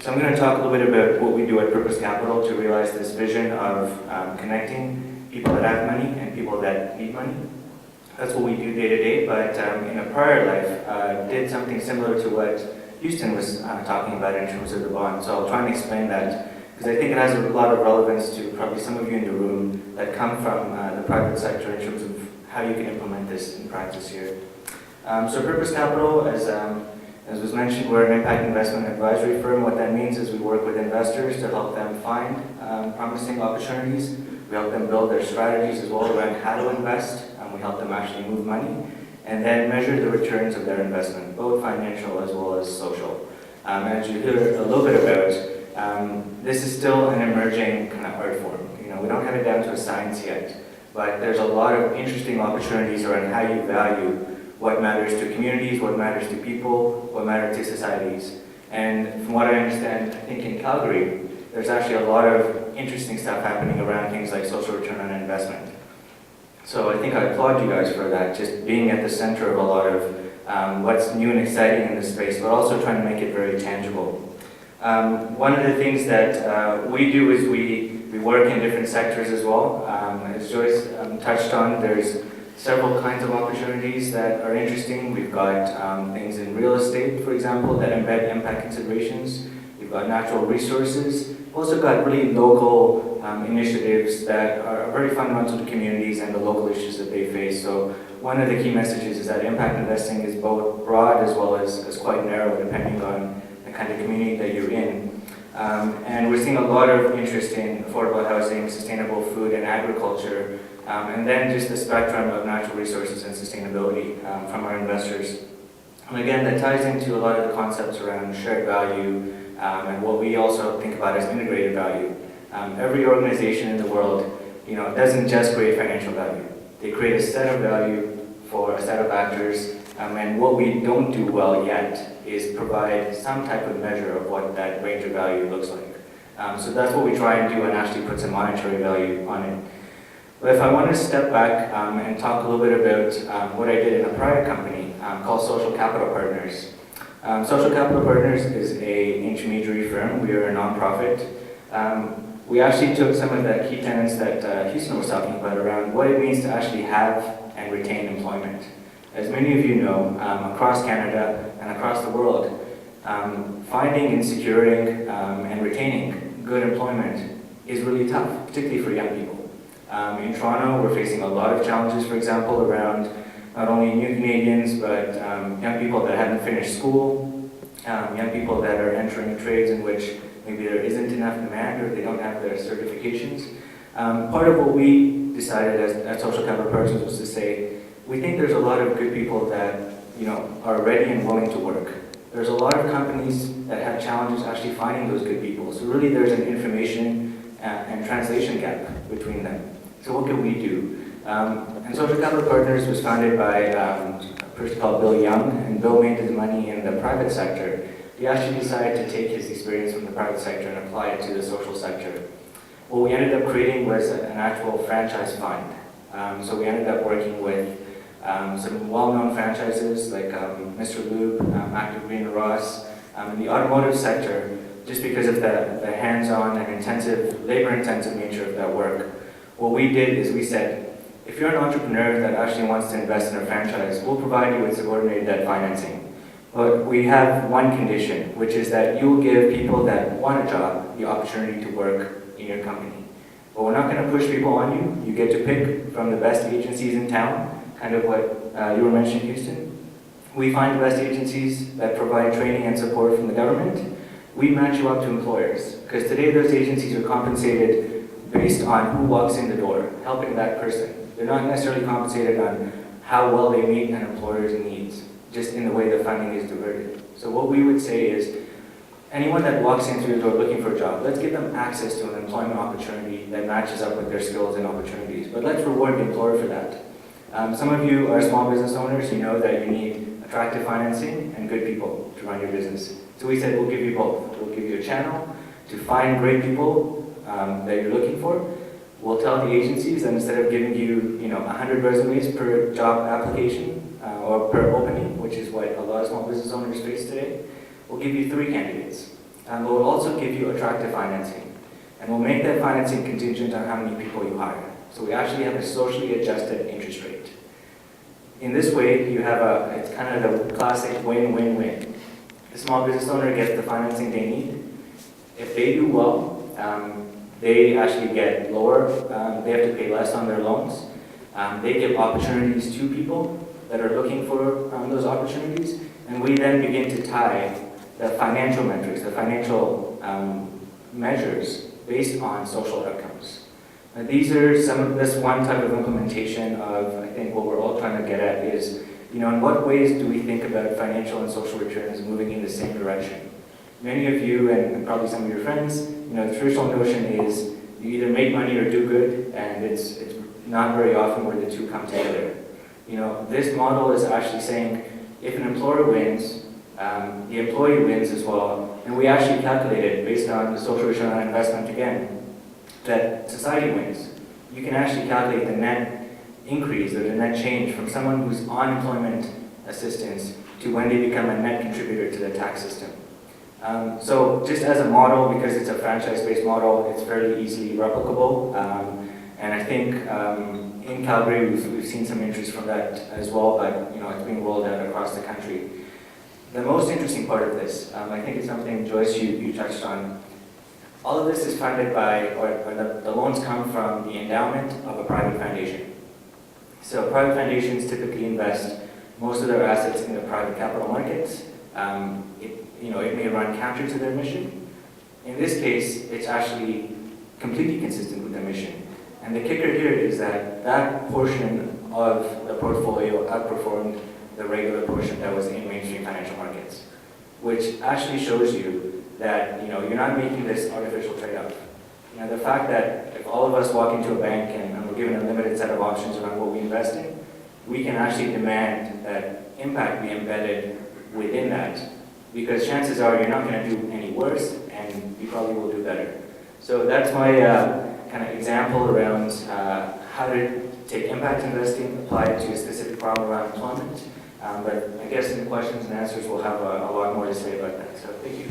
So I'm going to talk a little bit about what we do at Purpose Capital to realize this vision of connecting people that have money and people that need money. That's what we do day to day, but in a prior life, did something similar to what Houston was talking about in terms of the bond. So I'll try and explain that, because I think it has a lot of relevance to probably some of you in the room that come from the private sector in terms of how you can implement this in practice here. So Purpose Capital, as was mentioned, we're an impact investment advisory firm. What that means is we work with investors to help them find promising opportunities. We help them build their strategies as well around how to invest. We help them actually move money and then measure the returns of their investment, both financial as well as social. As you hear a little bit about, this is still an emerging kind of art form. You know, we don't have it down to a science yet, but there's a lot of interesting opportunities around how you value what matters to communities, what matters to people, what matters to societies. And from what I understand, I think in Calgary, there's actually a lot of interesting stuff happening around things like social return on investment. So I think I applaud you guys for that, just being at the center of a lot of what's new and exciting in this space, but also trying to make it very tangible. One of the things that we do is we work in different sectors as well. As Joyce touched on, there's several kinds of opportunities that are interesting. We've got things in real estate, for example, that embed impact considerations. We've got natural resources. We've also got really local initiatives that are very fundamental to communities and the local issues that they face. So one of the key messages is that impact investing is both broad as well as quite narrow, depending on the kind of community that you're in. And we're seeing a lot of interest in affordable housing, sustainable food and agriculture, and then just the spectrum of natural resources and sustainability from our investors. And again, that ties into a lot of the concepts around shared value and what we also think about as integrated value. Every organization in the world, doesn't just create financial value. They create a set of value for a set of actors, and what we don't do well yet is provide some type of measure of what that range of value looks like. So that's what we try and do, and actually put some monetary value on it. But if I want to step back and talk a little bit about what I did in a prior company called Social Capital Partners. Social Capital Partners is an intermediary firm. We are a nonprofit. We actually took some of the key tenets that Houston was talking about around what it means to actually have and retain employment. As many of you know, across Canada and across the world, finding and securing and retaining good employment is really tough, particularly for young people. In Toronto, we're facing a lot of challenges, for example, around not only new Canadians, but young people that haven't finished school, young people that are entering trades in which maybe there isn't enough demand or they don't have their certifications. Part of what we decided at Social Capital Partners was to say, we think there's a lot of good people that are ready and willing to work. There's a lot of companies that have challenges actually finding those good people. So really there's an information and translation gap between them. So what can we do? And Social Capital Partners was founded by a person called Bill Young, and Bill made his money in the private sector. He actually decided to take his experience from the private sector and apply it to the social sector. What we ended up creating was an actual franchise fund. So we ended up working with some well-known franchises like Mr. Lube, Active Green and Ross, in the automotive sector, just because of the hands-on and labor-intensive nature of that work. What we did is we said, if you're an entrepreneur that actually wants to invest in a franchise, we'll provide you with subordinated debt financing. But we have one condition, which is that you will give people that want a job the opportunity to work in your company. But we're not going to push people on you. You get to pick from the best agencies in town, kind of what you were mentioning, Houston. We find the best agencies that provide training and support from the government. We match you up to employers, because today those agencies are compensated based on who walks in the door, helping that person. They're not necessarily compensated on how well they meet an employer's needs, just in the way the funding is diverted. So what we would say is, anyone that walks in through the door looking for a job, let's give them access to an employment opportunity that matches up with their skills and opportunities. But let's reward the employer for that. Some of you are small business owners. You know that you need attractive financing and good people to run your business. So we said we'll give you both. We'll give you a channel to find great people that you're looking for. We'll tell the agencies that instead of giving you 100 resumes per job application or per opening, which is what a lot of small business owners face today, we'll give you 3 candidates. but we'll also give you attractive financing. And we'll make that financing contingent on how many people you hire. So we actually have a socially adjusted interest rate. In this way, you have it's kind of the classic win-win-win. The small business owner gets the financing they need. If they do well, they actually get lower, they have to pay less on their loans. They give opportunities to people that are looking for those opportunities, and we then begin to tie the financial metrics, the financial measures based on social outcomes. These are this one type of implementation of, I think what we're all trying to get at is, in what ways do we think about financial and social returns moving in the same direction? Many of you, and probably some of your friends, the traditional notion is you either make money or do good, and it's not very often where the two come together. This model is actually saying if an employer wins, the employee wins as well, and we actually calculated based on the social return on investment again, that society wins. You can actually calculate the net increase or the net change from someone who's on employment assistance to when they become a net contributor to the tax system. So just as a model, because it's a franchise-based model, it's fairly easily replicable. And I think in Calgary, we've seen some interest from that as well, but it's being rolled out across the country. The most interesting part of this, I think it's something, Joyce, you touched on. All of this is funded by, or the loans come from the endowment of a private foundation. So private foundations typically invest most of their assets in the private capital markets. It may run counter to their mission. In this case, it's actually completely consistent with the mission. And the kicker here is that portion of the portfolio outperformed the regular portion that was in mainstream financial markets, which actually shows you that you're not making this artificial trade-off. The fact that if all of us walk into a bank and we're given a limited set of options around what we invest in, we can actually demand that impact be embedded within that, because chances are you're not going to do any worse and you probably will do better. So that's my kind of example around how to take impact investing, apply it to a specific problem around employment. But I guess in the questions and answers we'll have a lot more to say about that. So thank you.